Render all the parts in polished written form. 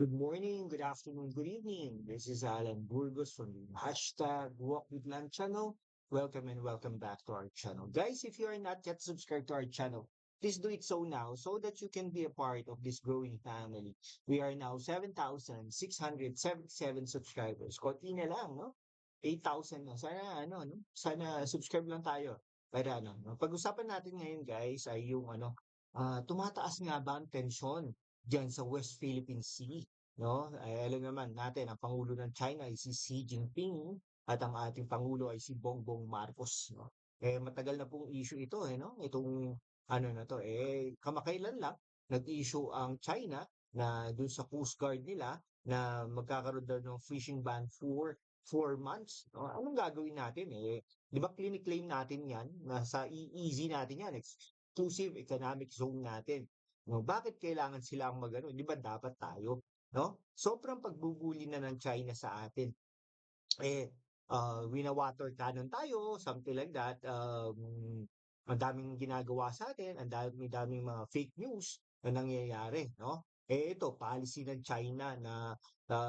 Good morning, good afternoon, good evening. This is Alan Burgos from the hashtag Walk with Land channel. Welcome and welcome back to our channel. Guys, if you are not yet subscribed to our channel, please do it so now so that you can be a part of this growing family. We are now 7,677 subscribers. Konti na lang, no? 8,000 na. Sana, no? Sana subscribe lang tayo. Para no? Pag-usapan natin ngayon, guys, ay yung tumataas nga ba ang tensyon diyan sa West Philippine Sea, no? Ay, alam naman natin ang pangulo ng China ay si Xi Jinping at ang ating pangulo ay si Bongbong Marcos, no? Matagal na pong issue ito no? Itong ano na to kamakailan lang nag-issue ang China na dun sa Coast Guard nila na magkakaroon daw ng fishing ban for 4 months. No? Anong gagawin natin? 'Di ba claim natin 'yan? Nasa EEZ natin 'yan, exclusive economic zone natin. No, bakit kailangan silang magano? 'Di ba dapat tayo, no? Sobrang pagbubuli na ng China sa atin. Eh, wina-water cannon tayo, something like that. Ang daming ginagawa sa atin, ang dami-daming mga fake news na nangyayari, no? Ito, policy ng China na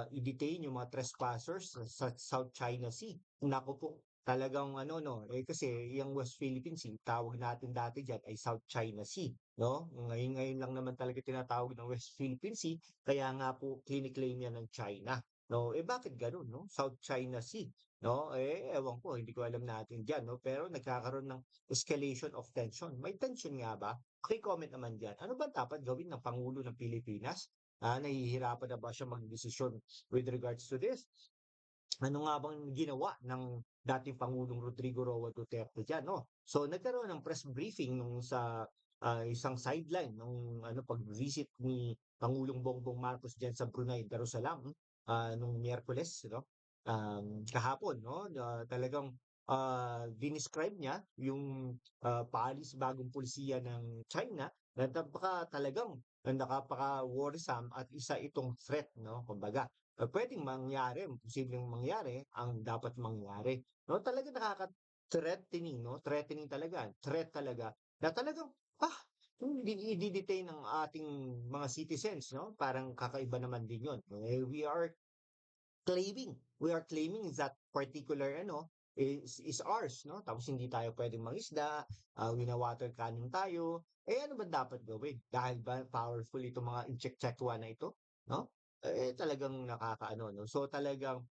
i-detain yung mga trespassers sa South China Sea. Naku po, talagang ano, no? Kasi yung West Philippine Sea, tawag natin dati dyan ay South China Sea, no? Ngayon lang naman talaga tinatawag ng West Philippine Sea, kaya nga po claim yan ng China. No, bakit gano'n 'no? South China Sea, 'no? Ewan ko, hindi ko alam natin diyan 'no, pero nagkakaroon ng escalation of tension. May tension nga ba? Paki-comment naman diyan. Ano ba dapat gawin ng Pangulo ng Pilipinas? Nahihirapan na ba siya magdesisyon with regards to this? Ano nga bang ginawa ng dating Pangulong Rodrigo Roa Duterte diyan 'no? So nagkaroon ng press briefing nung sa, isang sideline nung pag-visit ni Pangulong Bongbong Marcos diyan sa Brunei Darussalam, nung Miyerkules 'no, kahapon 'no, na talagang, dinescribe niya yung, bagong pulisiya ng China na talagang napaka-worrisome at isa itong threat 'no, kumbaga. Puwedeng mangyari, posibleng mangyari ang dapat mangyari, 'no? Talagang nakaka-threatening 'no, threatening talaga, threat talaga na talagang, ah, kung i-de-detain ang ating mga citizens 'no, parang kakaiba naman din 'yun. We are claiming that particular is ours 'no, tapos hindi tayo puwedeng mangisda, wina-water cannon tayo. Ano ba dapat gawin? Dahil ba powerful itong mga Inchekchekwa na ito, 'no? Talagang nakakaano 'no. So talagang,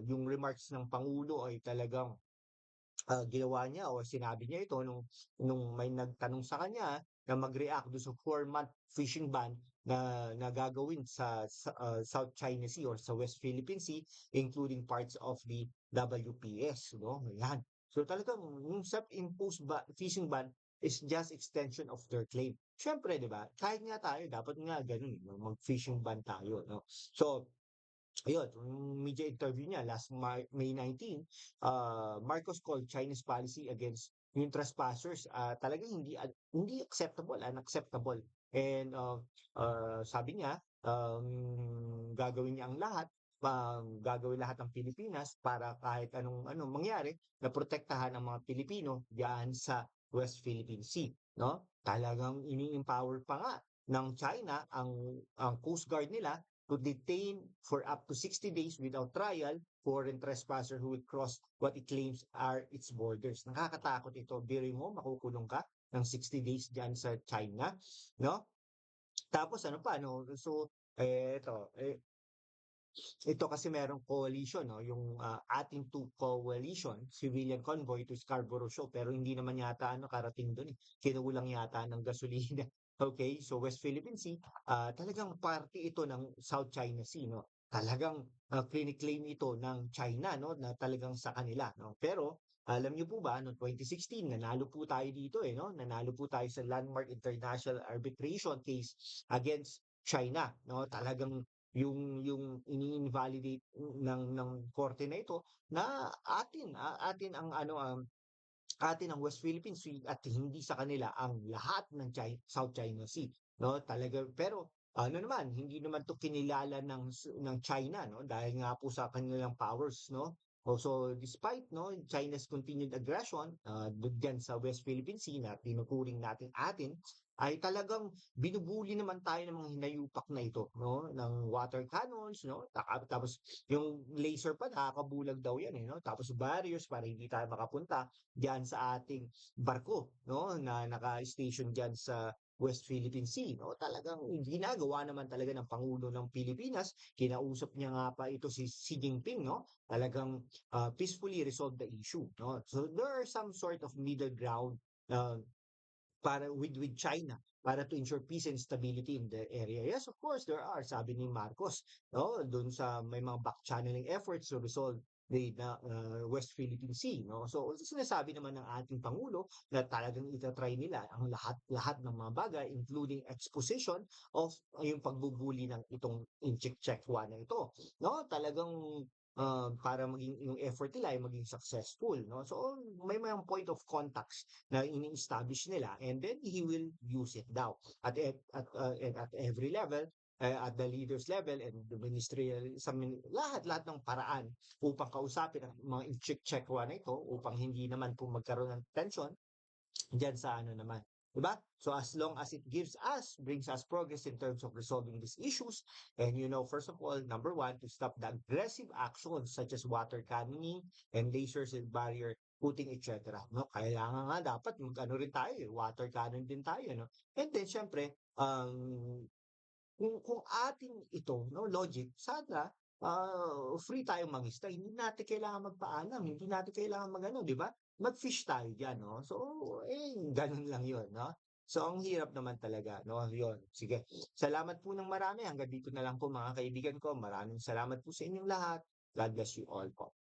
yung remarks ng pangulo ay talagang ginawa niya o sinabi niya ito nung may nagtanong sa kanya na mag-react do sa 4-month fishing ban na gagawin sa South China Sea or sa West Philippine Sea, including parts of the WPS, 'no? Ayan. So talagang yung self-imposed fishing ban is just extension of their claim. Siyempre, 'di ba? Kahit nga tayo dapat nga gano'n, mag-fishing ban tayo, 'no? So ayun, yung media interview niya last May 19, Marcos called Chinese policy against yung trespassers, talagang hindi acceptable, unacceptable. And sabi niya, gagawin niya ang lahat, gagawin lahat ng Pilipinas para kahit anong mangyari, na protektahan ang mga Pilipino diyan sa West Philippine Sea, no? Talagang ini-empower pa nga ng China ang Coast Guard nila to detain for up to 60 days without trial foreign trespasser who will cross what it claims are its borders. Nakakatakot ito. Biro mo, makukulong ka ng 60 days diyan sa China, no? Tapos ano pa, no? So, ito kasi merong coalition, no? Yung ating two coalition, civilian convoy to Scarborough Show, pero hindi naman yata karating doon eh. Kinulang yata ng gasolina. Okay, so West Philippine Sea, talagang parte ito ng South China Sea, no? Talagang claim ito ng China, no? Na talagang sa kanila, no? Pero alam niyo po ba, noong 2016, nanalo po tayo dito eh, no? Nanalo po tayo sa landmark international arbitration case against China, no? Talagang yung ini-invalidate ng korte na ito na atin ang atin ang West Philippine Sea at hindi sa kanila ang lahat ng South China Sea, no? Talaga pero ano naman, hindi naman 'to kinilala ng China, no? Dahil nga po sa kanilang powers, no? So despite China's continued aggression diyan sa West Philippine Sea na tinuturing natin atin, ay talagang binubuli naman tayo ng mga hinayupak na ito, 'no, ng water cannons, 'no, tapos yung laser pa nakakabulag daw 'yan, eh, 'no, tapos barriers para hindi tayo makapunta diyan sa ating barko, 'no, na naka-station diyan sa West Philippine Sea, 'no. Talagang ginagawa naman talaga ng Pangulo ng Pilipinas, kinausap niya nga pa ito si Xi Jinping, 'no, talagang, peacefully resolve the issue, 'no. So there are some sort of middle ground, uh, para with China para to ensure peace and stability in the area. Yes, of course, there are. Sabi ni Marcos, no, doon sa may mga back channeling efforts to resolve the West Philippine Sea, no. So sinasabi naman ng ating pangulo na talagang itatry nila ang lahat ng mga bagay including exposition of yung pagbubuli ng itong Inchik Chekwa na ito, no. Talagang para maging yung effort nila ay maging successful, no. So may mga point of contacts na ini-establish nila and then he will use it daw at every level, at the leaders level and the ministerial lahat ng paraan upang kausapin ang mga incheck-checkwa na ito upang hindi naman po magkaroon ng tension diyan sa ano naman, 'di ba? So as long as it brings us progress in terms of resolving these issues, and first of all, number one, to stop the aggressive actions such as water cannoning and lasers and barrier putting, etc. No, kailangan nga dapat mag-ano rin tayo, water cannon din tayo, no? And then syempre, kung atin ito, no, logic, sana free tayong mangisda. Hindi natin kailangan magpaalam, hindi natin kailangan magano, 'di ba? Mag-fish tayo diyan, no? So, gano'n lang 'yon, no? So, ang hirap naman talaga, no? 'Yon. Sige. Salamat po ng marami. Hanggang dito na lang po mga kaibigan ko. Maraming salamat po sa inyong lahat. God bless you all po.